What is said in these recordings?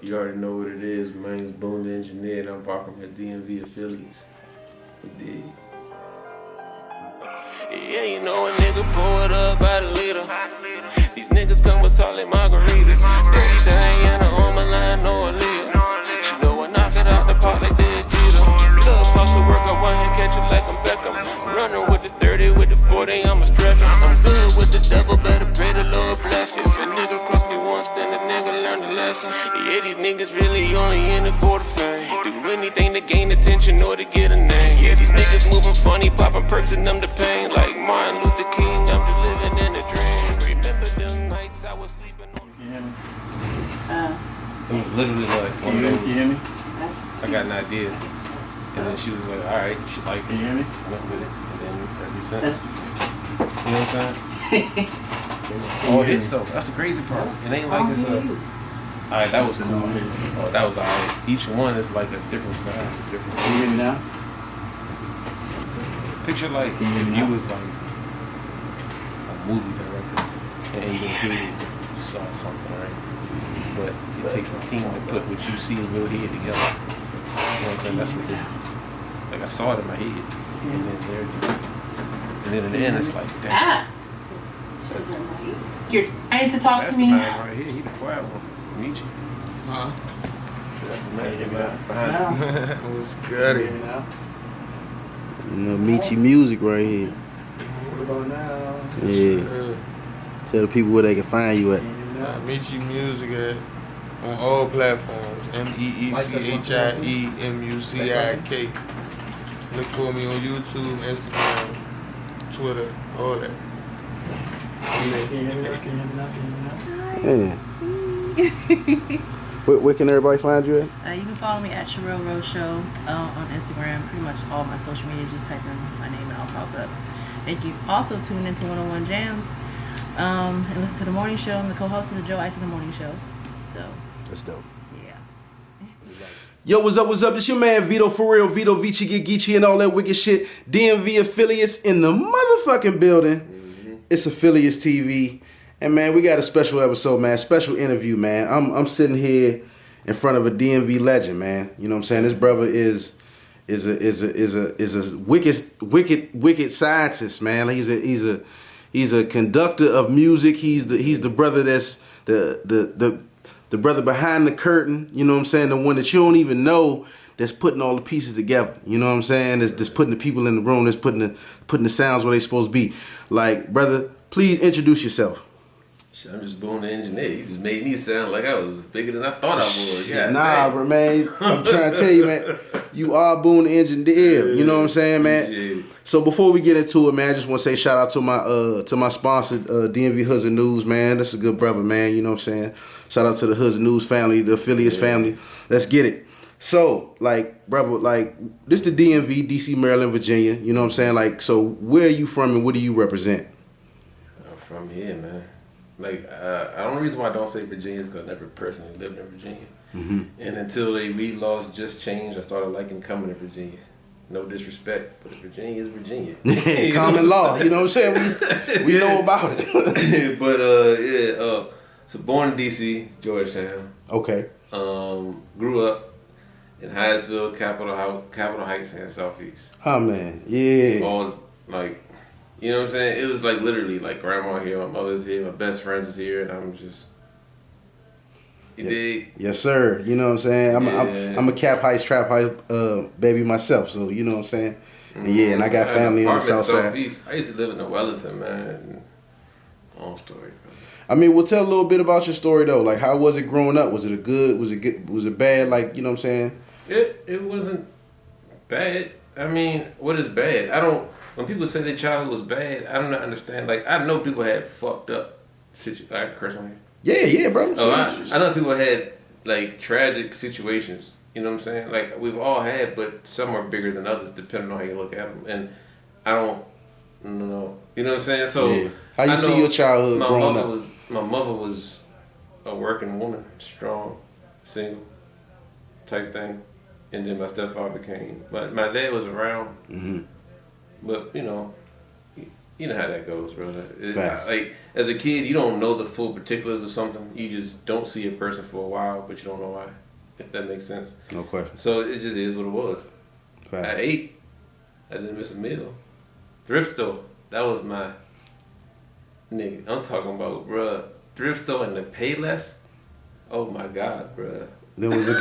You already know what it is. My name's Boone the Engineer, and I'm barking at DMV affiliates. We did. Yeah, you know a nigga pull it up by the leader. These niggas come with solid margaritas. Dirty Diana on my line, no Aaliyah. She know I knock it out the park like Derek Jeter. Love toss to work, I want him catch it like I'm Beckham. Running with the 30, with the 40, I'm a stretcher. I'm good with the devil, better pray the Lord bless you. If a nigga cross me once, then the nigga learn the lesson. Yeah, these niggas really only in it for the fame. Do anything to gain attention or to get a name. Yeah, these niggas moving funny, popping perks and them the pain. Like Martin Luther King, I'm just living in a dream. Remember them nights I was sleeping on. You hear me? It was literally like one of those. You hear me? I got an idea. And then she was like, alright, she liked it. You hear me? Went with it. And then ever since. You know what I'm saying? All hits though. That's the crazy part. It ain't like it's a. Alright, that was cool. Oh, that was alright. Each one is like a different vibe, different. Can you hear me now? Picture like if you was like a movie director and in your head you saw something, right? But it takes a team to put what you see in your head together. You know what I'm saying? That's what this is. Like I saw it in my head, and then there it is. And then in the end, it's like, damn. You're trying to talk That's to the me. man right here. He the quiet one. Meet you. Huh? So that's the master man behind you. What's good? Hear me now? You know, Michi music right here. What about now? Yeah. Tell the people where they can find you at. Michi Music on all platforms. MEECHIEMUSIK. Look for me on YouTube, Instagram, Twitter, all that. Can you hear me now? Can you hear me now? Yeah. Where can everybody find you at? You can follow me at Sherelle Rose Show on Instagram. Pretty much all my social media. Just type in my name and I'll pop up. And you also tune into 101 Jams and listen to the morning show. I'm the co-host of the Joe Ice in the Morning Show. So That's dope. yeah. Yo, what's up, what's up? It's your man Vito, for real, Vito, Vici, get Geechee and all that wicked shit. DMV affiliates in the motherfucking building. It's Affiliates TV. And man, we got a special episode, man. Special interview, man. I'm sitting here in front of a DMV legend, man. You know what I'm saying? This brother is a wicked scientist, man. He's a conductor of music. He's the brother that's the brother behind the curtain. You know what I'm saying? The one that you don't even know, that's putting all the pieces together. You know what I'm saying? That's putting the people in the room. That's putting the sounds where they supposed to be. Like, brother, please introduce yourself. I'm just Boone the Engineer. You just made me sound like I was bigger than I thought I was. Yeah, nah, bro, man. I'm trying to tell you, man. You are Boone the Engineer. You know what I'm saying, man? Yeah. So before we get into it, man, I just want to say shout out to my sponsor, DMV Hoods and News, man. That's a good brother, man. You know what I'm saying? Shout out to the Hoods and News family, the Affiliates family. Let's get it. So, like, brother, like, this the DMV, DC, Maryland, Virginia. You know what I'm saying? Like, so where are you from and what do you represent? I'm from here, man. Like, the only reason why I don't say Virginia is because I never personally lived in Virginia. Mm-hmm. And until they read laws just changed, I started liking coming to Virginia. No disrespect, but Virginia is Virginia. Common law, you know what I'm saying? We know about it. But, so born in DC, Georgetown. Okay. Grew up in Hyattsville, Capitol Heights, and Southeast. Huh, man. Yeah. All, like, you know what I'm saying? It was like literally like grandma here, my mother's here, my best friends is here, and I'm just. You dig? Yes, sir. You know what I'm saying? I'm a Cap Heights, Trap Heights baby myself, so you know what I'm saying? And yeah, and I got family on the south side. I used to live in Wellington, man. Long story. I mean, well, tell a little bit about your story though. Like, how was it growing up? Was it good? Was it bad? Like, you know what I'm saying? It wasn't bad. I mean, what is bad? When people say their childhood was bad, I don't understand. Like, I know people had fucked up situations. I curse on you. Yeah, bro. So I know people had like tragic situations. You know what I'm saying? Like, we've all had, but some are bigger than others depending on how you look at them. And I don't know. You know what I'm saying? So yeah. How you see your childhood growing up? My mother was a working woman, strong, single type thing. And then my stepfather came. But my dad was around. Mm-hmm. But, you know, You know how that goes, bro. Facts. Like as a kid, you don't know the full particulars of something. You just don't see a person for a while, but you don't know why. If that makes sense. No question. So it just is what it was. Facts. I ate. I didn't miss a meal. Thrift store. That was my nigga. I'm talking about, bruh. Thrift store and the Payless. Oh my God, bruh. There was a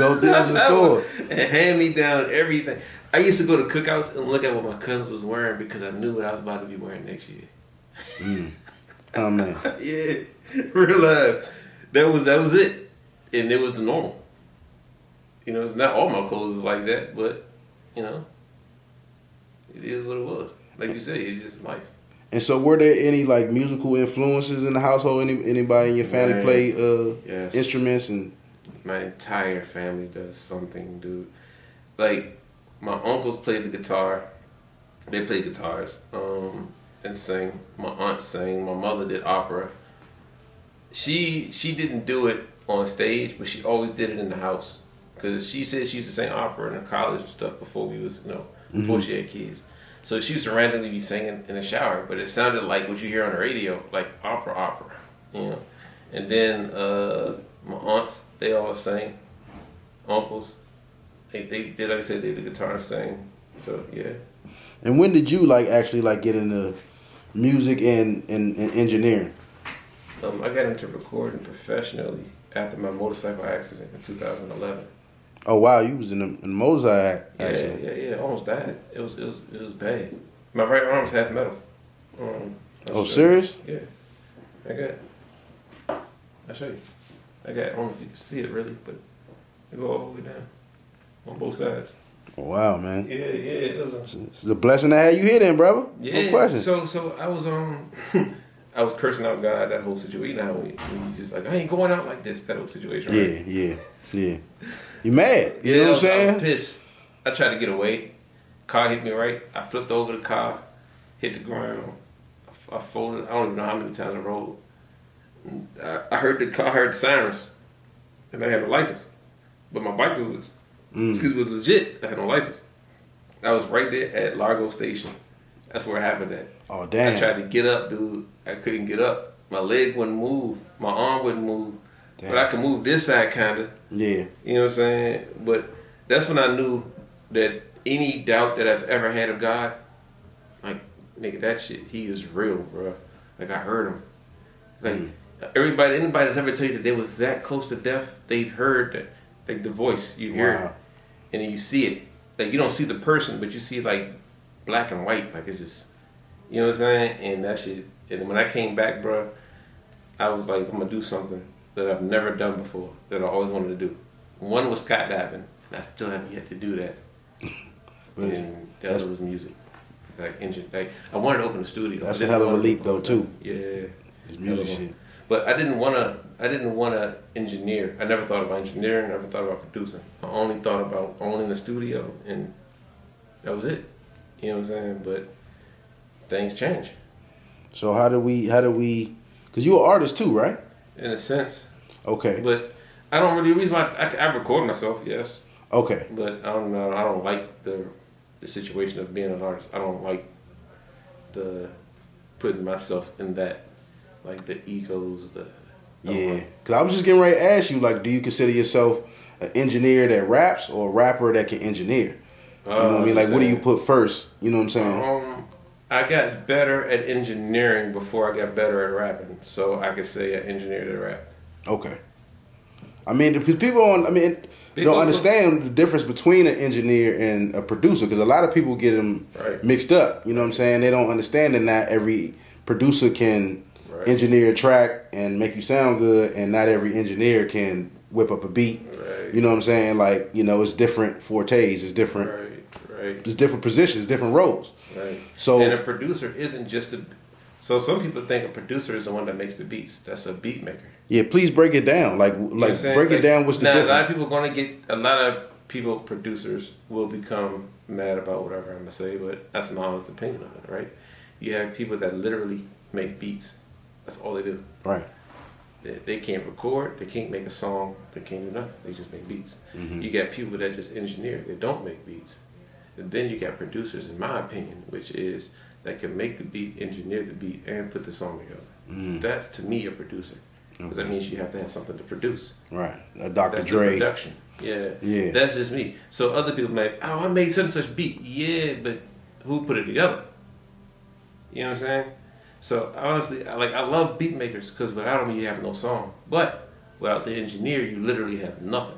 store. And hand me down everything. I used to go to cookouts and look at what my cousins was wearing because I knew what I was about to be wearing next year. Oh man. Yeah, real life. That was it, and it was the normal. You know, it's not all my clothes is like that, but you know, it is what it was. Like you say, it's just life. And so, were there any like musical influences in the household? Anybody in your family play yes. instruments? And my entire family does something, dude. Like my uncles played the guitar. They played guitars and sang. My aunt sang. My mother did opera. She didn't do it on stage, but she always did it in the house. Because she said she used to sing opera in college and stuff before we was, before she had kids. So she used to randomly be singing in the shower, but it sounded like what you hear on the radio, like opera, you know. And then my aunts, they all sang. Uncles, they did, like I said, they did guitar and sang. So yeah. And when did you actually get into music and engineering? I got into recording professionally after my motorcycle accident in 2011. Oh wow, you was in a motorcycle accident. Yeah, almost died. It was bad. My right arm's half metal. Oh, serious? Yeah. I'll show you. I don't know if you can see it really, but it go all the way down on both sides. Oh, wow, man. Yeah. It's a blessing to have you here, then, brother. Yeah. No question. So I was I was cursing out God, that whole situation. You know, when you just like, I ain't going out like this, that whole situation. Right? Yeah. You mad? You know what I'm saying? I was pissed. I tried to get away. Car hit me right. I flipped over the car, hit the ground. I folded. I don't even know how many times I rolled. I heard the sirens, and I had no license. But my bike was loose. Excuse me, was legit. I had no license. I was right there at Largo Station. That's where it happened at. Oh, damn. I tried to get up, dude. I couldn't get up. My leg wouldn't move. My arm wouldn't move. Damn. But I could move this side, kind of. Yeah. You know what I'm saying? But that's when I knew that any doubt that I've ever had of God, like, nigga, that shit, he is real, bro. Like, I heard him. Like, anybody that's ever tell you that they was that close to death, they've heard that, like, the voice. You hear it. And then you see it. Like, you don't see the person, but you see, like, black and white. Like, it's just, you know what I'm saying? And that shit. And when I came back, bro, I was like, I'm going to do something that I've never done before, that I always wanted to do. One was skydiving, and I still haven't yet to do that. And the other was music. Like, I wanted to open a studio. That's a hell of a leap, though, too. Yeah. It's music shit. But I didn't want to engineer. I never thought about engineering. Never thought about producing. I only thought about owning a studio, and that was it. You know what I'm saying? But things change. So how do we? Because you're an artist too, right? In a sense. Okay. But I don't really. The reason why I record myself, yes. Okay. But I don't know. I don't like the situation of being an artist. I don't like the putting myself in that. Like the egos, yeah. Cause I was just getting ready to ask you, like, do you consider yourself an engineer that raps or a rapper that can engineer? You know what I mean? Like, what do you put first? You know what I'm saying? I got better at engineering before I got better at rapping, so I could say I engineered at rap. Okay. I mean, because people don't understand the difference between an engineer and a producer, because a lot of people get them mixed up. You know what I'm saying? They don't understand that not every producer can engineer a track and make you sound good, and not every engineer can whip up a beat. You know what I'm saying? Like, you know, it's different fortes, it's different. It's different positions, different roles. So, and a producer isn't just so some people think a producer is the one that makes the beats. That's a beat maker. Yeah, please break it down. Like break it down. What's the difference? A lot of people, producers will become mad about whatever I'm gonna say, but that's my honest opinion of it, right? You have people that literally make beats. That's all they do. Right. They can't record. They can't make a song. They can't do nothing. They just make beats. You got people that just engineer. They don't make beats. And then you got producers, in my opinion, which is that can make the beat, engineer the beat, and put the song together. That's to me a producer. Because that means you have to have something to produce. Right. Dr. That's Dre. the production. Yeah. Yeah. That's just me. So other people might, oh, I made such and such beat. Yeah, but who put it together? You know what I'm saying? So honestly, I love beat makers because without them you have no song. But without the engineer, you literally have nothing.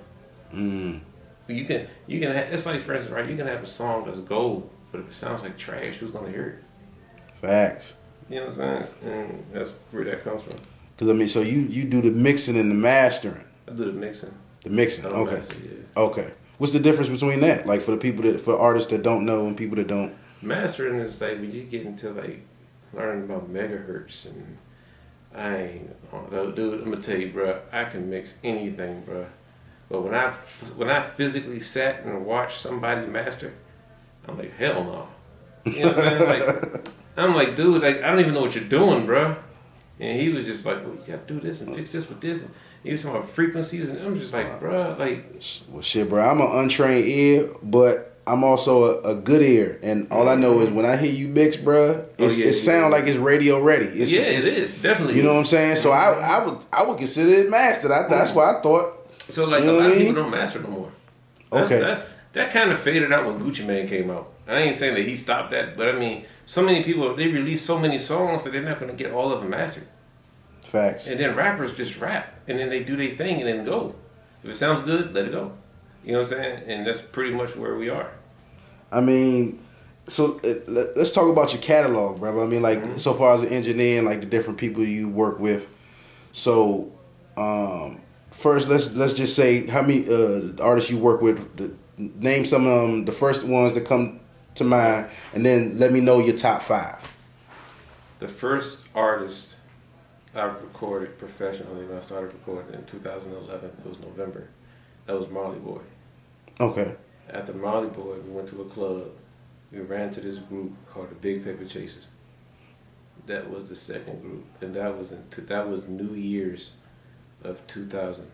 You can have, it's like, for instance, right? You can have a song that's gold, but if it sounds like trash, who's gonna hear it? Facts. You know what I'm saying? And that's where that comes from. Because I mean, so you do the mixing and the mastering. I do the mixing. The mixing. I don't Okay. master, yeah. Okay. What's the difference between that? Like for the people that, for artists that don't know and people that don't. Mastering is like when you get into like learning about megahertz and I ain't, dude. I'm gonna tell you, bro. I can mix anything, bro. But when I physically sat and watched somebody master, I'm like, hell no. You know what I'm saying? Like, I'm like, dude, like I don't even know what you're doing, bro. And he was just like, well, you gotta do this and fix this with this. And he was talking about frequencies, and I'm just like, bro, like. Well, shit, bro. I'm an untrained ear, but I'm also a good ear, and all I know is when I hear you mix, bro, it sounds like it's radio ready. It is definitely. You know what I'm saying? So I would consider it mastered. That's why I thought. So like a lot of people don't master no more. Okay. That kind of faded out when Gucci Mane came out. I ain't saying that he stopped that, but I mean, so many people, they release so many songs that they're not going to get all of them mastered. Facts. And then rappers just rap, and then they do their thing and then go. If it sounds good, let it go. You know what I'm saying? And that's pretty much where we are. I mean, so let's talk about your catalog, brother. I mean, like, so far as an engineer and like the different people you work with. So, first, let's just say how many artists you work with. Name some of them, the first ones that come to mind, and then let me know your top 5. The first artist I recorded professionally when I started recording in 2011, it was November. That was Marley Boy. Okay. After Marley Boy, we went to a club. We ran to this group called the Big Paper Chasers. That was the second group, and that was New Year's of 2000.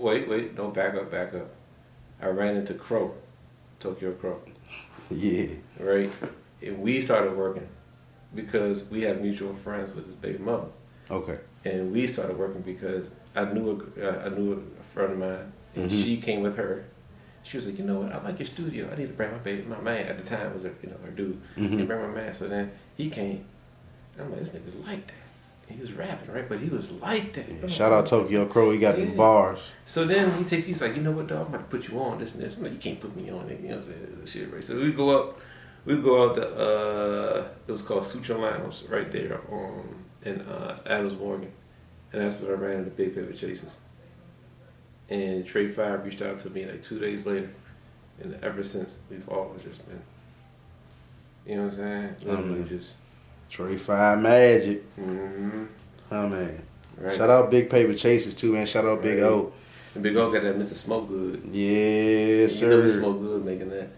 Wait, no, back up. I ran into Crow, Tokyo Crow. Yeah. Right? And we started working because we had mutual friends with his baby mother. Okay. And we started working because I knew a friend of mine, and she came with her. She was like, you know what? I like your studio. I need to bring my man at the time was her dude. And bring my man. So then he came. And I'm like, this nigga's like that. He was rapping, right? But he was like that. Yeah, shout out Tokyo Crow. He got them bars. So then he's like, you know what, dog? I'm about to put you on this and this. I'm like, you can't put me on it. You know what I'm saying? Shit, right? So we go out it was called Sutra Lounge right there in Adams, Morgan. And that's where I ran into Big Paper Chasers. And Trey 5 reached out to me like 2 days later. And ever since, we've always just been, you know what I'm saying? Literally just. Trey 5 magic. Mm-hmm. Oh, man. Right. Shout out Big Paper Chasers, too, man. Shout out Big O. And Big O got that Mr. Smoke Good. Yes, sir. You know Smoke Good making that.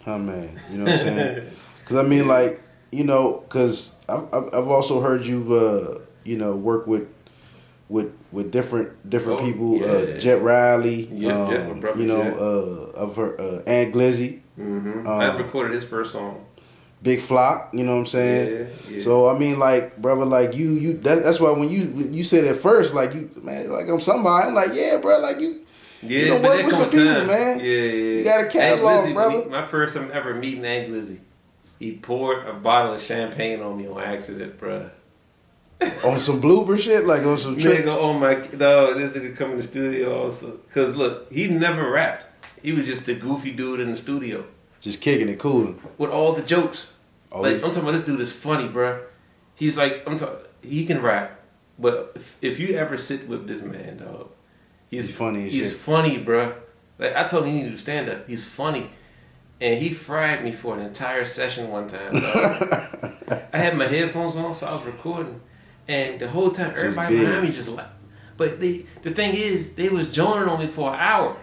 Oh, man. You know what I'm saying? Because, I mean, like, you know, because I've also heard you've, work with different people. Yeah. Jet Riley. Yeah, Jet, my brother Jet. Of her, and Glizzy. Mm-hmm. I recorded his first song. Big Flock, you know what I'm saying? Yeah. So I mean, like, brother, like that's why when you said at first, like, you, man, like, I'm somebody. I'm like, yeah, bro, like you don't work with some people, man. Yeah. You got a catalog, Glizzy, brother. My first time ever meeting Aunt Glizzy, he poured a bottle of champagne on me on accident, bro. On some blooper shit, like on some trick. Nigga, oh my dog, this nigga come in the studio also. Cause look, he never rapped. He was just the goofy dude in the studio. Just kicking it, cooling. With all the jokes. Oh, like, I'm talking about this dude is funny, bruh. He's like, he can rap. But if you ever sit with this man, dog, he's funny as shit. He's funny, bruh. Like, I told him he needed to stand up. He's funny. And he fried me for an entire session one time, dog. I had my headphones on, so I was recording. And the whole time, everybody behind me just like, but the thing is, they was joining on me for an hour.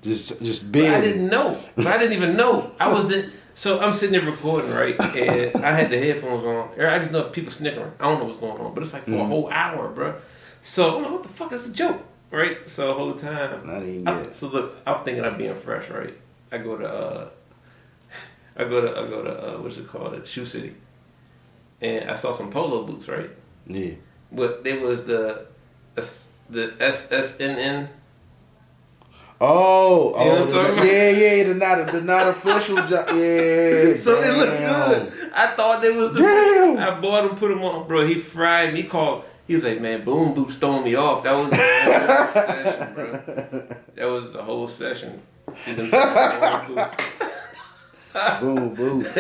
Just big. I didn't know. I didn't even know. So I'm sitting there recording, right? And I had the headphones on. I just know people snickering. I don't know what's going on, but it's like for a whole hour, bro. So I'm like, what the fuck is the joke, right? So the whole time. So look, I'm thinking I'm being fresh, right? I go to what's it called? Shoe City. and I saw some polo boots, right? Yeah. But they was the SSNN. Oh, You know what I'm talking about? yeah, the not official job. Yeah. So they look damn. good. I thought they was the Damn. I bought them, put them on, bro. He fried me. He called. He was like, "Man, Boom Boots throwing me off." That was the whole session, bro. That was the whole session. Boom, boots.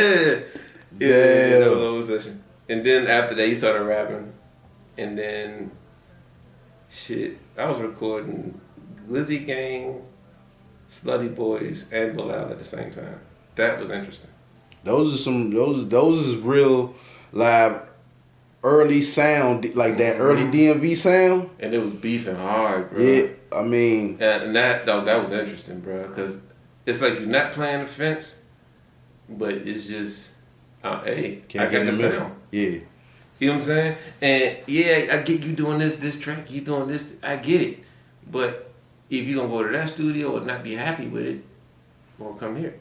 Yeah, that was the whole session. And then after that, he started rapping. And then, shit, I was recording Glizzy Gang, Slutty Boys, and Bilal at the same time. That was interesting. Those is real live early sound, like that early DMV sound. And it was beefing hard, bro. Yeah, I mean, And that was interesting, bro, because it's like you're not playing the fence, but it's just, hey, can't I get in got the the middle. sound. Yeah, You know what I'm saying? And yeah, I get you doing this track, you doing this, I get it. But if you're gonna go to that studio and not be happy with it, well, come here.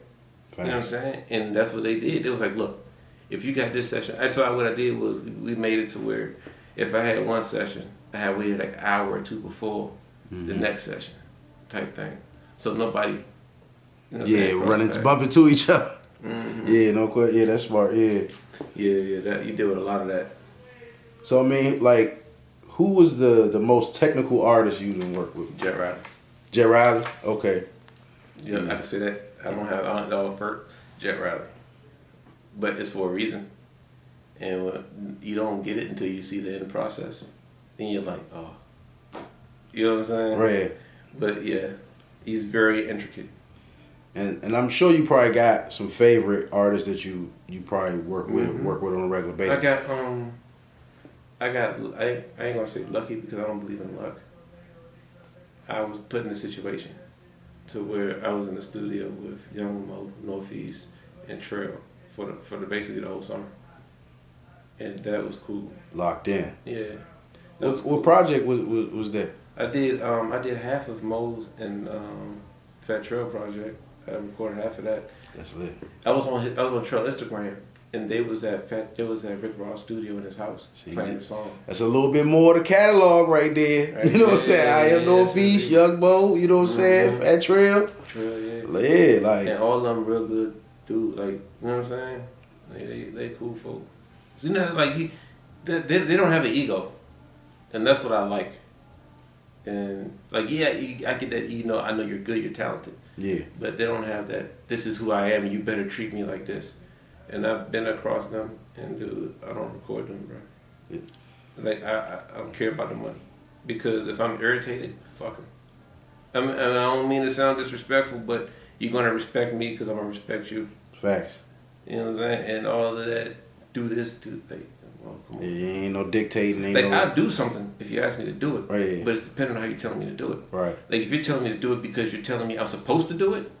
Facts. You know what I'm saying? And that's what they did. It was like, look, if you got this session, what I did was we made it to where if I had one session, I had waited like an hour or two before the next session, type thing. So nobody, bump into each other. Yeah, no question. Yeah, that's smart. Yeah. Yeah, that you deal with a lot of that. So I mean, like, who was the most technical artist you done work with? Jet Riley. Jet Riley. Okay. Yeah, I can say that. I don't have all for Jet Riley, but it's for a reason, and you don't get it until you see the end process. Then you're like, oh, you know what I'm saying? Right. But yeah, he's very intricate. And I'm sure you probably got some favorite artists that you probably work with on a regular basis. I ain't gonna say lucky because I don't believe in luck. I was put in a situation to where I was in the studio with Young Mo, Northeast, and Trail for basically the whole summer, and that was cool. Locked in. Yeah. What project was that? I did half of Mo's and FATTREL project. I recorded half of that. That's lit. I was on Trail Instagram, and they was at Rick Ross studio in his house playing the song. That's a little bit more of the catalog right there. Right, you know what I'm saying? I Am Northeast, Young Bo, you know what I'm saying? FATTREL. Trail, yeah. Yeah, like. And all of them real good dude, like, you know what I'm saying? They cool folk. So, you know, like they don't have an ego, and that's what I like. And like, yeah, I get that. You know, I know you're good, you're talented. Yeah. But they don't have that. This is who I am, and you better treat me like this. And I've been across them, and dude, I don't record them, bro. Yeah. Like I don't care about the money, because if I'm irritated, fuck them. And I don't mean to sound disrespectful, but you're gonna respect me because I'm gonna respect you. Facts. You know what I'm saying? And all of that, do this, like, well, come on. Yeah, ain't no dictating. Ain't Like, no... I'll do something if you ask me to do it. Right, yeah. But it's depending on how you're telling me to do it. Right. Like, if you're telling me to do it because you're telling me I'm supposed to do it,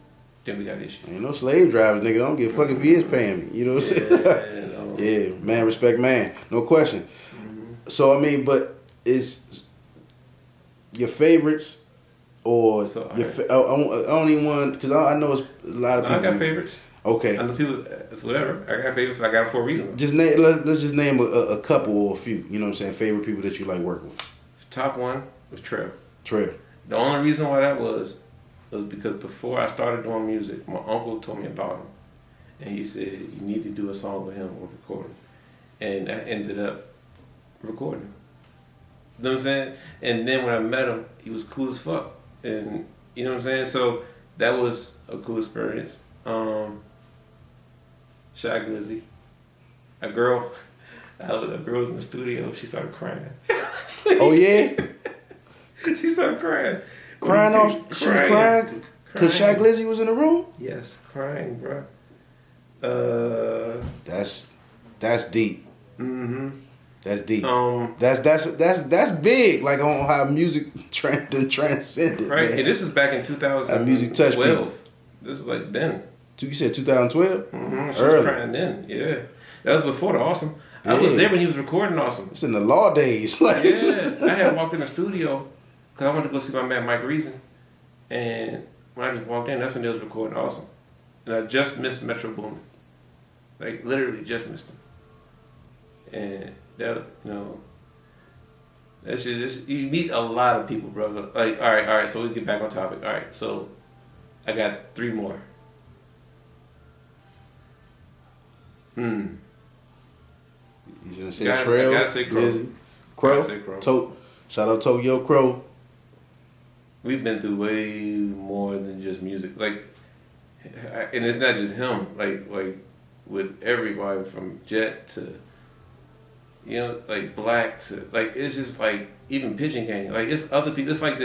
then we got issues. Ain't no slave drivers, nigga. I don't give a fuck if he is paying me. You know what I'm saying? Yeah, man, respect man. No question. Mm-hmm. So, I mean, but is your favorites or So, I don't even want, because I know it's a lot of people. I got favorites. Okay. I know people, it's whatever. I got favorites. I got it for a reason. Just name. Let's just name a couple or a few. You know what I'm saying? Favorite people that you like working with. Top one was Trail. Trail. The only reason why that was because before I started doing music, my uncle told me about him, and he said you need to do a song with him or record him, and I ended up recording him. You know what I'm saying? And then when I met him, he was cool as fuck, and you know what I'm saying. So that was a cool experience. Shy Glizzy. A girl was in the studio. She started crying. Oh yeah. She started crying. Crying off. She was crying because Shy Glizzy was in the room. Yes, crying, bro. That's deep. Mm-hmm. That's deep. That's big. Like on how music transcended. Right, man. and this is back in 2012. How music touched people. This is like then. You said 2012? Mm-hmm. She Early. was crying then. Yeah, that was before the Awesome. I was there when he was recording Awesome. It's in the law days. Like, yeah, I had walked in the studio because I wanted to go see my man Mike Reason, and when I just walked in, that's when they was recording Awesome, and I just missed Metro Boomin. Like literally just missed him. And that, that shit just, you meet a lot of people, bro. Like, all right, so we get back on topic. All right, so I got 3 more. You gonna say I Trail? gotta say Crow. GLIZZY, Crow. Gotta say Crow. Shout out Tokyo Crow. We've been through way more than just music. Like, and it's not just him. Like with everybody from Jet to, like Black to, like, it's just like even Pigeon Gang. Like, it's other people. It's like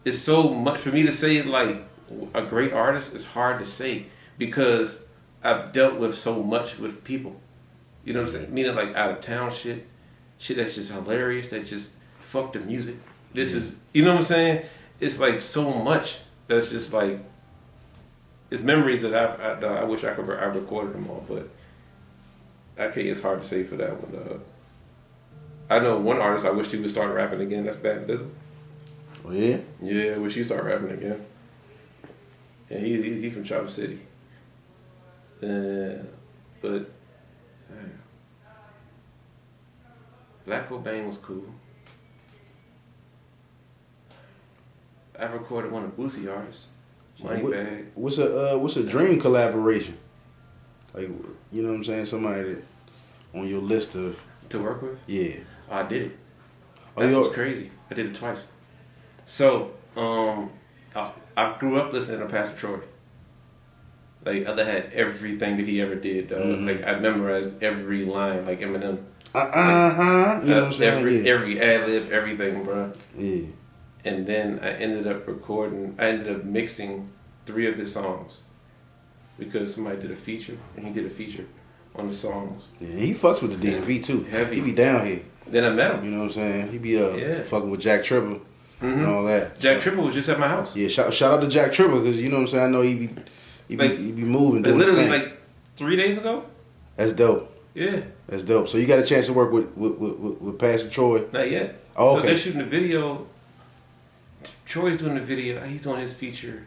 it's so much for me to say. Like, a great artist is hard to say because I've dealt with so much with people. You know what I'm saying? Meaning like out of town shit that's just hilarious. That just fuck the music. This is, you know what I'm saying? It's like so much that's just like, it's memories that I wish I recorded them all, but I can't. It's hard to say for that one. I know one artist I wish he would start rapping again. That's Bad Bizzle. Oh yeah. Yeah, I wish he start rapping again. And he from Traverse City. But Black Cobain was cool. I recorded one of Boosie artists. Moneybag. What's a dream collaboration? Like, you know what I'm saying? Somebody that on your list of To work with? Yeah. I did it. Oh, That's what's crazy. I did it twice. So, I grew up listening to Pastor Troy. Like, I had everything that he ever did. Like, I memorized every line, like Eminem. You know what I'm saying? Every ad-lib, everything, bro. Yeah. And then I ended up mixing 3 of his songs because somebody did a feature, and he did a feature on the songs. Yeah, he fucks with the DMV too. Heavy. He be down here. Then I met him. You know what I'm saying? He be fucking with Jack Tripper and all that. Jack Tripper was just at my house. Yeah, shout out to Jack Tripper because you know what I'm saying. I know he be moving. Doing literally his thing. like 3 days ago. That's dope. Yeah. That's dope. So you got a chance to work with Pastor Troy? Not yet. Oh, So okay. they're shooting the video. Troy's doing the video. He's doing his feature.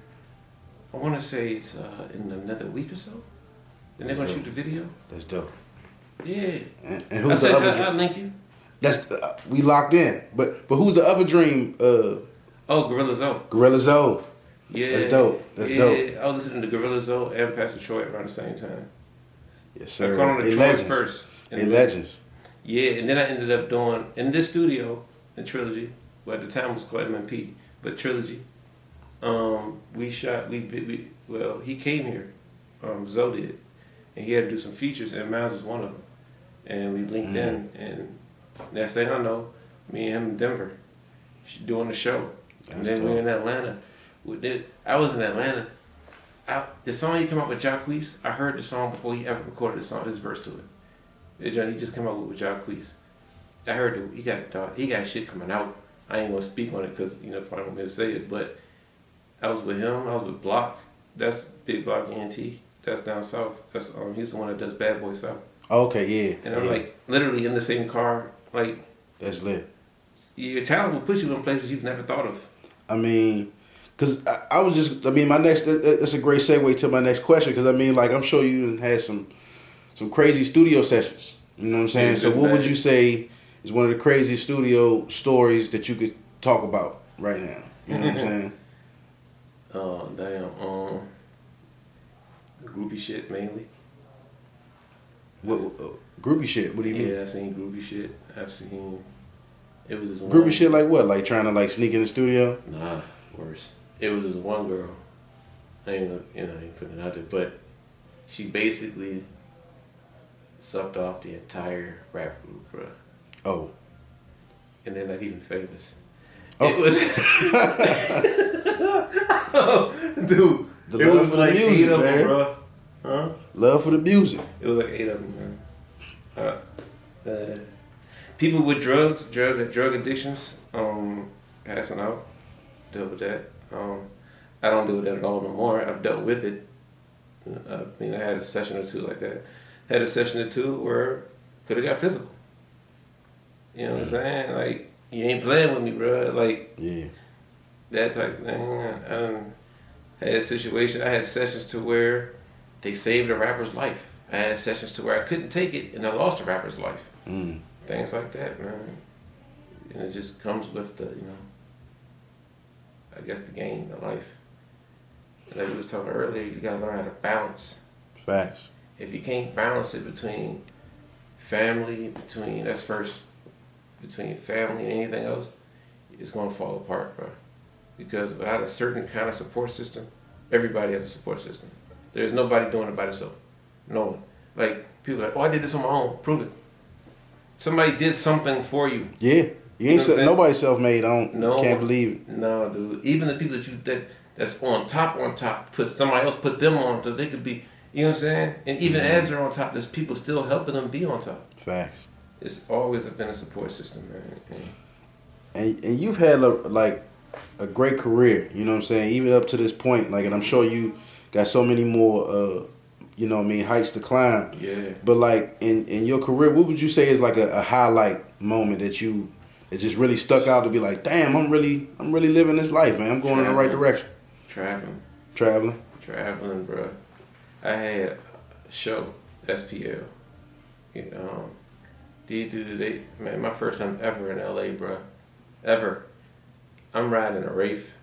I want to say it's in another week or so. Then they're going to shoot the video. That's dope. Yeah. And who's the other? I'll link you. That's we locked in. But who's the other dream? Gorillaz O. Gorillaz O. Yeah. That's dope. That's dope. I was listening to Gorillaz O and Pastor Troy around the same time. Yes, sir. I caught on the They Troys legends. first. They legends. Yeah, and then I ended up doing, in this studio, in Trilogy, well, at the time it was called MMP, but Trilogy, we shot, well, he came here, Zoe did, and he had to do some features, and Miles was one of them. And we linked in, and next thing I know, me and him in Denver, doing the show. That's and then we were in Atlanta. I was in Atlanta. The song he came out with Jaquies, I heard the song before he ever recorded the song, his verse to it. He just came out with Jaquies. I heard he got shit coming out. I ain't gonna speak on it because if I don't want me to say it, but I was with him. I was with Block. That's Big Block ENT. That's down south. That's he's the one that does Bad Boy South. Okay, yeah. And I'm like literally in the same car. Like, that's lit. Your talent will put you in places you've never thought of. I mean, because I was just, my next, that's a great segue to my next question, because like, I'm sure you had some crazy studio sessions. You know what I'm saying? So what would you say is one of the craziest studio stories that you could talk about right now? You know what I'm saying? Oh, damn. Groupie shit, mainly. What groupie shit? What do you mean? Yeah, I've seen groupie shit. I've seen... It was this one... Groupie shit like what? Like trying to like sneak in the studio? Nah, worse. It was this one girl. I ain't putting it out there, but she basically sucked off the entire rap group, bro. Oh. And they're not even famous. Oh. It was... Oh, dude. The love for the music, man. Them, bro. Huh? Love for the music. It was like 8 of them, man. People with drug addictions, passing out, dealt with that. I don't deal with that at all no more. I've dealt with it. I had a session or two like that. Had a session or two where could have got physical. You know what I'm saying? Like, you ain't playing with me, bro. Like, yeah, that type of thing. I had a situation. I had sessions to where they saved a rapper's life. I had sessions to where I couldn't take it, and I lost a rapper's life. Mm. Things like that, man. And it just comes with the, you know, I guess the game, the life. And like we was talking earlier, you gotta learn how to balance. Facts. If you can't balance it between family, that's first, between family and anything else, it's gonna fall apart, bro. Because without a certain kind of support system, everybody has a support system. There's nobody doing it by themselves. No one. Like, people are like, oh, I did this on my own. Prove it. Somebody did something for you. Yeah. You ain't nobody's self-made. No, can't believe it. No, dude. Even the people that's on top, put somebody else put them on so they could be, you know what I'm saying? And even as they're on top, there's people still helping them be on top. Facts. It's always been a support system, man. And you've had a great career, you know what I'm saying? Even up to this point, like, and I'm sure you got so many more, you know what I mean, heights to climb. Yeah. But like in your career, what would you say is like a highlight moment that just really stuck out to be like, damn, I'm really living this life, man. I'm going in the right direction. Traveling, bro. I had a show, SPL. You know, these dudes, man, my first time ever in LA, bro. Ever. I'm riding a Wraith.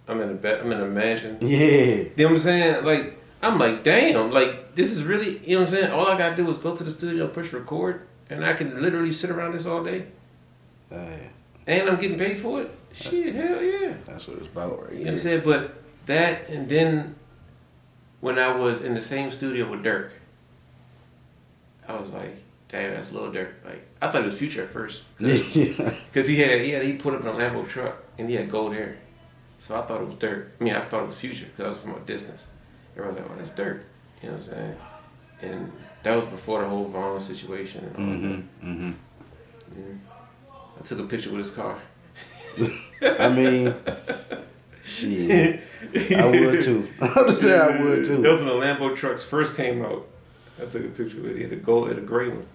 I'm in a mansion. Yeah. You know what I'm saying? Like, I'm like, damn, like, this is really, you know what I'm saying? All I gotta do is go to the studio, push record, and I can literally sit around this all day. And I'm getting paid for it. Shit, hell yeah. That's what it's about right You know what I'm saying? But that, and then when I was in the same studio with Dirk, I was like, damn, that's Lil Durk. Like, I thought it was Future at first. Because he put up in a Lambo truck, and he had gold hair. So I thought it was Dirk. I mean, I thought it was Future, because I was from a distance. Everyone was like, oh, that's Dirk. You know what I'm saying? And that was before the whole Vaughn situation and all that. I took a picture with his car. I mean, shit, I would too. I'm just saying I would too. That was when the Lambo trucks first came out. I took a picture with it. It had a gray one.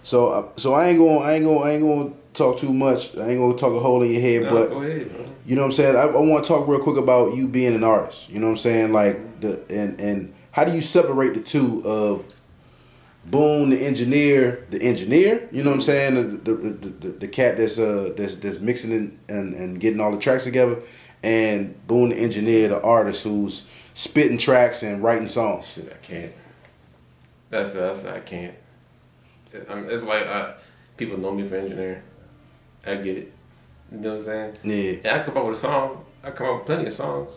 So I ain't gonna talk too much. I ain't gonna talk a hole in your head, but go ahead, bro. You know what I'm saying. I want to talk real quick about you being an artist. You know what I'm saying, like and how do you separate the two of Boone the Engineer, you know what I'm saying, the cat that's mixing and getting all the tracks together, and Boone the Engineer, the artist who's spitting tracks and writing songs. Shit, I can't. That's I can't. It's like people know me for engineering. I get it. You know what I'm saying? Yeah. And I come up with a song. I come up with plenty of songs,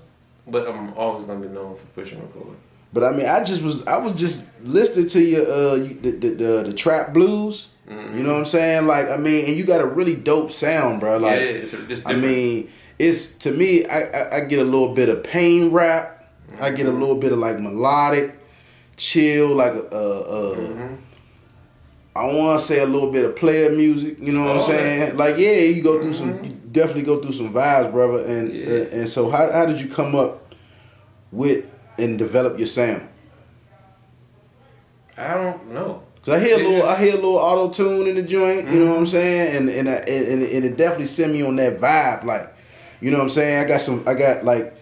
but I'm always gonna be known for pushing record. But I mean, I was just listening to your the trap blues. Mm-hmm. You know what I'm saying? Like, I mean, and you got a really dope sound, bro. Like, yeah, it's different. I mean, it's, to me, I get a little bit of pain rap. Mm-hmm. I get a little bit of like melodic, chill, like I want to say a little bit of player music. You know what I'm saying? Like, yeah, you go through some, you definitely go through some vibes, brother. And so how did you come up with and develop your sound? I don't know. Cause I hear a little auto tune in the joint, you know what I'm saying, and it definitely send me on that vibe, like, you know what I'm saying. I got like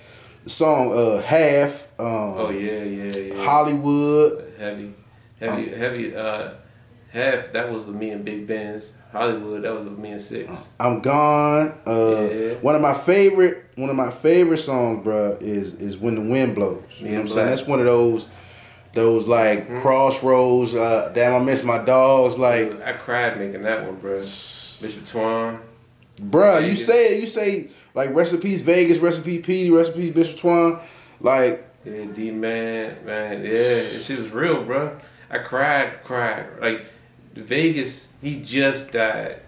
the song Half. Oh yeah. Hollywood. Heavy. Half, that was with me and Big Benz. Hollywood, that was with me and Six. I'm Gone. One of my favorite songs, bro, is When the Wind Blows. You know what I'm saying? That's one of those like crossroads. Damn, I miss my dogs. Like, I cried making that one, bro. Bishop Twan. Bruh, you say like rest in peace Vegas, rest in peace Petey, rest in peace Bishop Twan. Like, yeah, D-Man, man, yeah, shit was real, bro. I cried. Like, Vegas, he just died.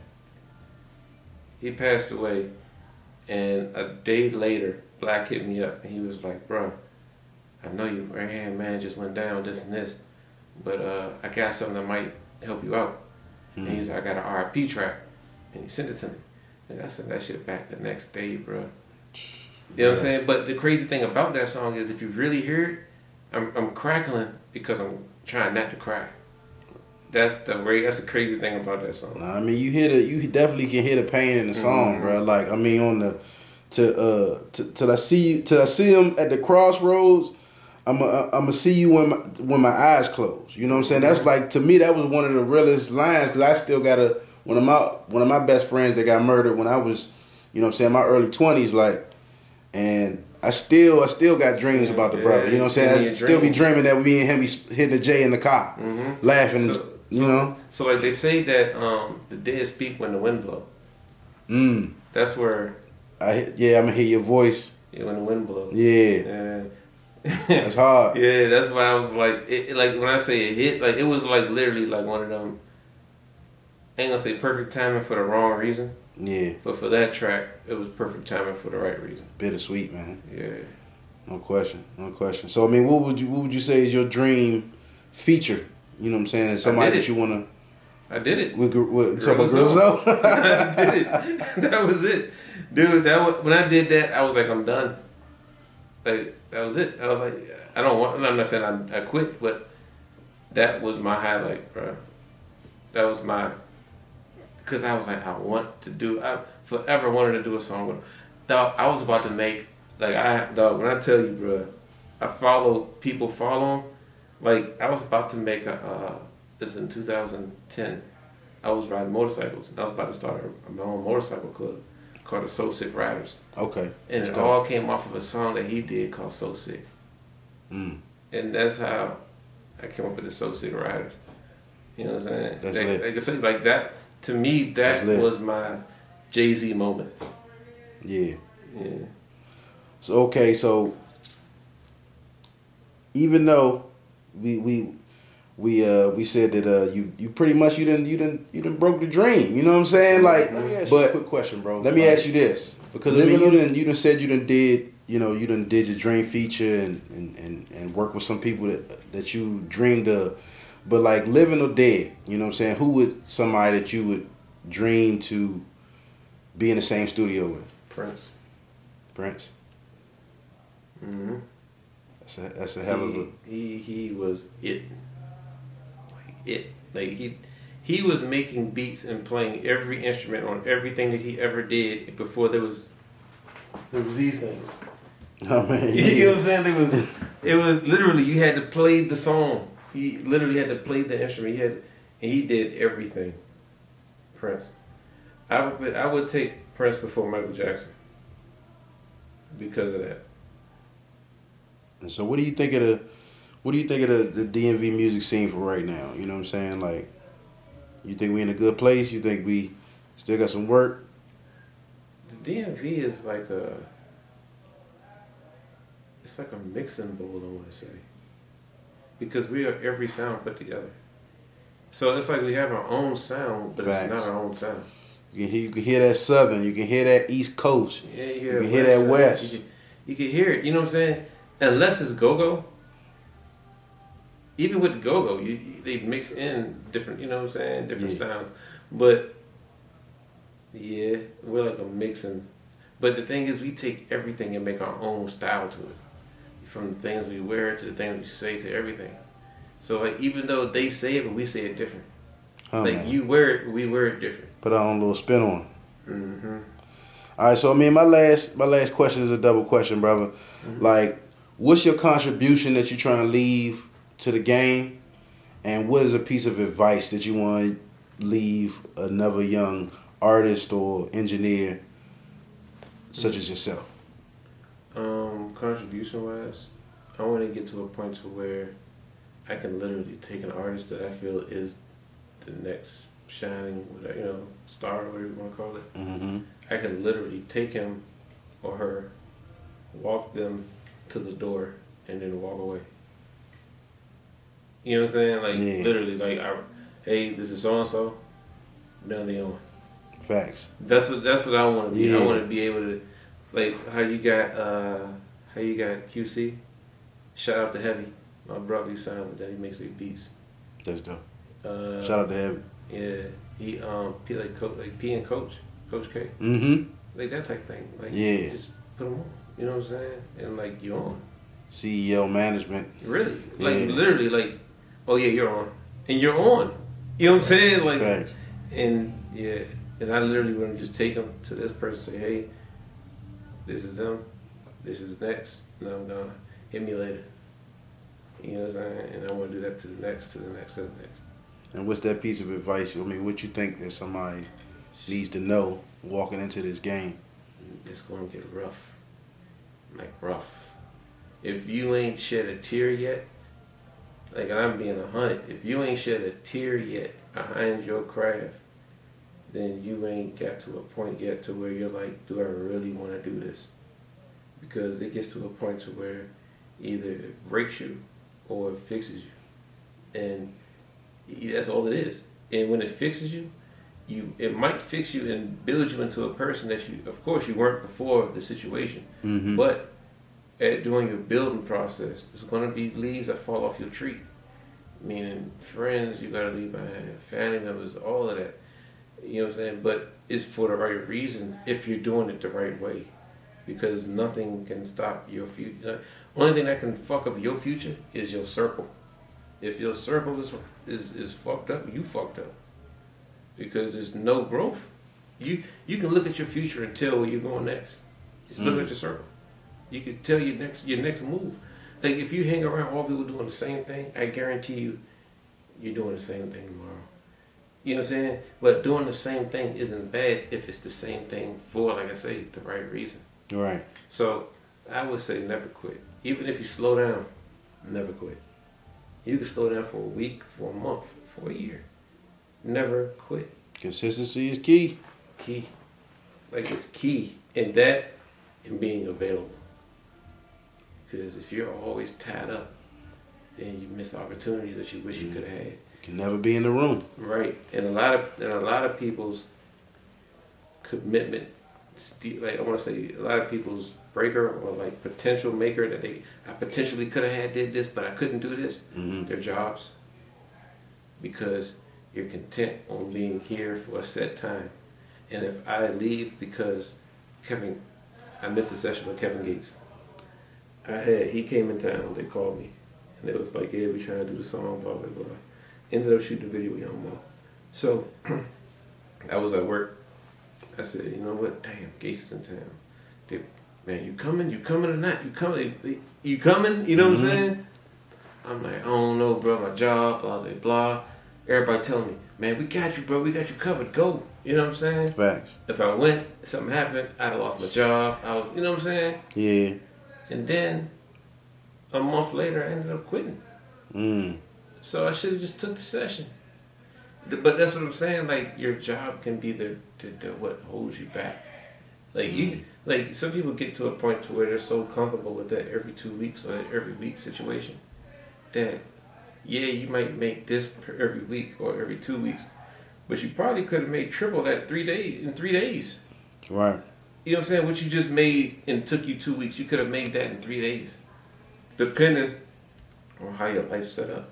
He passed away, and a day later, Black hit me up, and he was like, bro, I know your right hand man just went down, this and this, but I got something that might help you out. And he's like, I got an RIP track, and he sent it to me. And I sent that shit back the next day, bro. You know what I'm saying? But the crazy thing about that song is, if you really hear it, I'm crackling because I'm trying not to cry. That's the crazy thing about that song. I mean, you definitely can hear the pain in the song, bro. Like, I mean, on the till I see him at the crossroads. I'ma see you when my eyes close. You know what I'm saying? That's like, to me, that was one of the realest lines, because I still got one of my best friends that got murdered when I was, you know what I'm saying, my early 20s, like, and I still got dreams about the brother. You know what I'm saying? I still be dreaming that me and him be hitting the J in the car, laughing. You know. So like they say that the dead speak when the wind blows. That's where. I'm gonna hear your voice. Yeah, when the wind blows. Yeah. That's hard. Yeah, that's why I was like, like when I say it hit, like it was like literally like one of them. I ain't gonna say perfect timing for the wrong reason. Yeah. But for that track, it was perfect timing for the right reason. Bittersweet, man. Yeah. No question. So I mean, what would you say is your dream feature? You know what I'm saying? As somebody that you wanna. I did it. With talking about Gorillaz? I did it. That was it, dude. When I did that, I was like, I'm done. Like that was it. I was like, I'm not saying I quit, but that was my highlight, bro. That was because I was like, I forever wanted to do a song with him. Dog, I was about to make, like, when I tell you, bro, people follow him. Like, I was about to make this is in 2010. I was riding motorcycles, and I was about to start my own motorcycle club called the So Sick Riders. Okay. And it all came off of a song that he did called So Sick. And that's how I came up with the So Sick Riders. You know what I'm saying? That's lit. Like I say, like that, to me, that was my Jay-Z moment. Yeah. Yeah. So even though we said that you pretty much you didn't broke the dream. You know what I'm saying? Like, let me ask you a quick question, bro. Let me ask you this, because I mean you done said you done did your dream feature and work with some people that you dreamed of, but like living or dead, you know what I'm saying? Who would somebody that you would dream to be in the same studio with? Prince. Mm-hmm. That's a hell of a. He was it. Like he was making beats and playing every instrument on everything that he ever did before there was these things. Oh man, you know what I'm saying? It was literally, you had to play the song. He literally had to play the instrument. And he did everything. Prince. I would take Prince before Michael Jackson because of that. And so, what do you think of the DMV music scene for right now? You know what I'm saying? Like, you think we in a good place? You think we still got some work? The DMV is like it's like a mixing bowl, I want to say, because we are every sound put together. So it's like we have our own sound, but Facts. It's not our own sound. You can hear that Southern, you can hear that East Coast, yeah, you can hear that West. You can hear it. You know what I'm saying? Unless it's go-go. Even with the go-go, they mix in different, you know what I'm saying, different sounds. But yeah, we're like a mixing. But the thing is, we take everything and make our own style to it. From the things we wear to the things we say to everything. So like, even though they say it, but we say it different. Like man. You wear it, we wear it different. Put our own little spin on it. Mm-hmm. All right, so I mean, my last question is a double question, brother. Mm-hmm. Like, what's your contribution that you're trying to leave to the game, and what is a piece of advice that you want to leave another young artist or engineer such as yourself? Contribution wise, I want to get to a point to where I can literally take an artist that I feel is the next shining, star, whatever you want to call it. Mm-hmm. I can literally take him or her, walk them to the door, and then walk away. You know what I'm saying? Like, literally, like, hey, this is so-and-so, now they on. Facts. That's what I want to be. I want to be able to, like, how you got QC. Shout out to Heavy. My brother, he signed with that. He makes like beats. That's dope. Shout out to Heavy. Yeah, he P and Coach K. Mm-hmm. Like that type thing. Like, just put them on. You know what I'm saying? And like, you're on. CEO management. Really? Like literally, like, oh yeah, you're on, and you're on. You know what I'm saying? Like, Facts. And I literally want to just take them to this person, say, hey, this is them, this is next, and I'm gonna hit me later. You know what I'm saying? And I want to do that to the next, to the next, to the next. And what's that piece of advice? I mean, what you think that somebody needs to know walking into this game? It's going to get rough. Like rough. If you ain't shed a tear yet, like, and I'm being 100, if you ain't shed a tear yet behind your craft, then you ain't got to a point yet to where you're like, do I really want to do this? Because it gets to a point to where either it breaks you or it fixes you. And that's all it is. And when it fixes you, it might fix you and build you into a person that you, of course, you weren't before the situation. Mm-hmm. But during your building process, there's going to be leaves that fall off your tree. Meaning friends you got to leave behind, family members, all of that. You know what I'm saying? But it's for the right reason if you're doing it the right way. Because nothing can stop your future. Only thing that can fuck up your future is your circle. If your circle is fucked up, you fucked up. Because there's no growth. You can look at your future and tell where you're going next. Just look at your circle. You can tell your next move. Like if you hang around all people doing the same thing, I guarantee you, you're doing the same thing tomorrow. You know what I'm saying? But doing the same thing isn't bad if it's the same thing for, like I say, the right reason. Right. So I would say never quit. Even if you slow down, never quit. You can slow down for a week, for a month, for a year. Never quit. Consistency is key. Key. Like it's key in that and being available. Because if you're always tied up, then you miss opportunities that you wish you could have had. Can never be in the room. Right. And a lot of people's commitment, like I want to say, a lot of people's breaker or like potential maker that I potentially could have had did this, but I couldn't do this. Mm-hmm. Their jobs. Because you're content on being here for a set time. And if I leave because I missed a session with Kevin Gates. He came in town, they called me. And it was like, yeah, we trying to do the song, blah, blah, blah. Ended up shooting a video with Young Mo. So, I was at work. I said, you know what? Damn, Gates is in town. Man, you coming or not? You coming? You know what I'm saying? I'm like, I don't know, bro. My job, blah, blah, blah. Everybody telling me, man, we got you, bro. We got you covered. Go. You know what I'm saying? Facts. If I went, something happened, I'd have lost my job. You know what I'm saying? Yeah. And then, a month later, I ended up quitting. So I should have just took the session. But that's what I'm saying. Like your job can be the what holds you back. Like some people get to a point to where they're so comfortable with that every 2 weeks or that every week situation that you might make this every week or every 2 weeks, but you probably could have made triple that 3 days in 3 days. Right. You know what I'm saying? What you just made and took you 2 weeks, you could have made that in 3 days, depending on how your life's set up.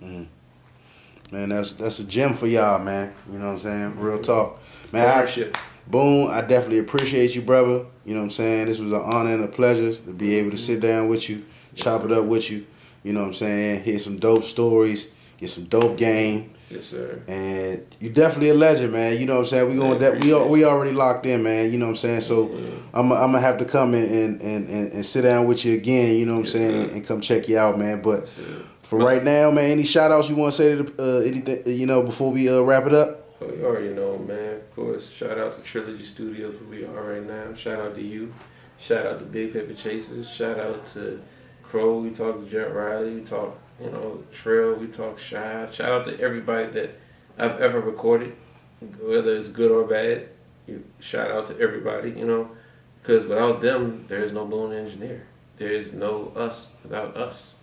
Man, that's a gem for y'all, man. You know what I'm saying? Real talk. Man, Boone, I definitely appreciate you, brother. You know what I'm saying? This was an honor and a pleasure to be able to sit down with you, chop it up with you. You know what I'm saying? Hear some dope stories, get some dope game. Yes, sir. And you definitely a legend, man. You know what I'm saying? We already locked in, man. You know what I'm saying? So I'm gonna have to come and sit down with you again. You know what I'm saying? And come check you out, man. But for right now, man, any shout outs you want to say to anything, before we wrap it up? Oh, you already know, man. Of course, shout out to Trilogy Studios where we are right now. Shout out to you. Shout out to Big Paper Chasers. Shout out to Crow. We talked to Jet Riley. We talked, Trail. We talked Shy. Shout out to everybody that I've ever recorded, whether it's good or bad. Shout out to everybody, because without them, there is no Boone the Engineer. There is no us without us,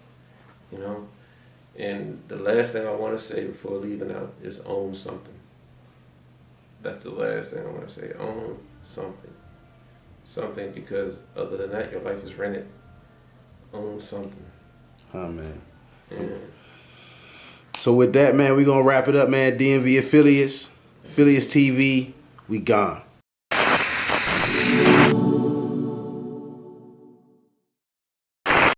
And the last thing I want to say before leaving out is own something. That's the last thing I want to say. Own something. Something, because other than that, your life is rented. Own something. Oh, man. Yeah. So with that, man, we're going to wrap it up, man. DMV Affiliates TV, we gone.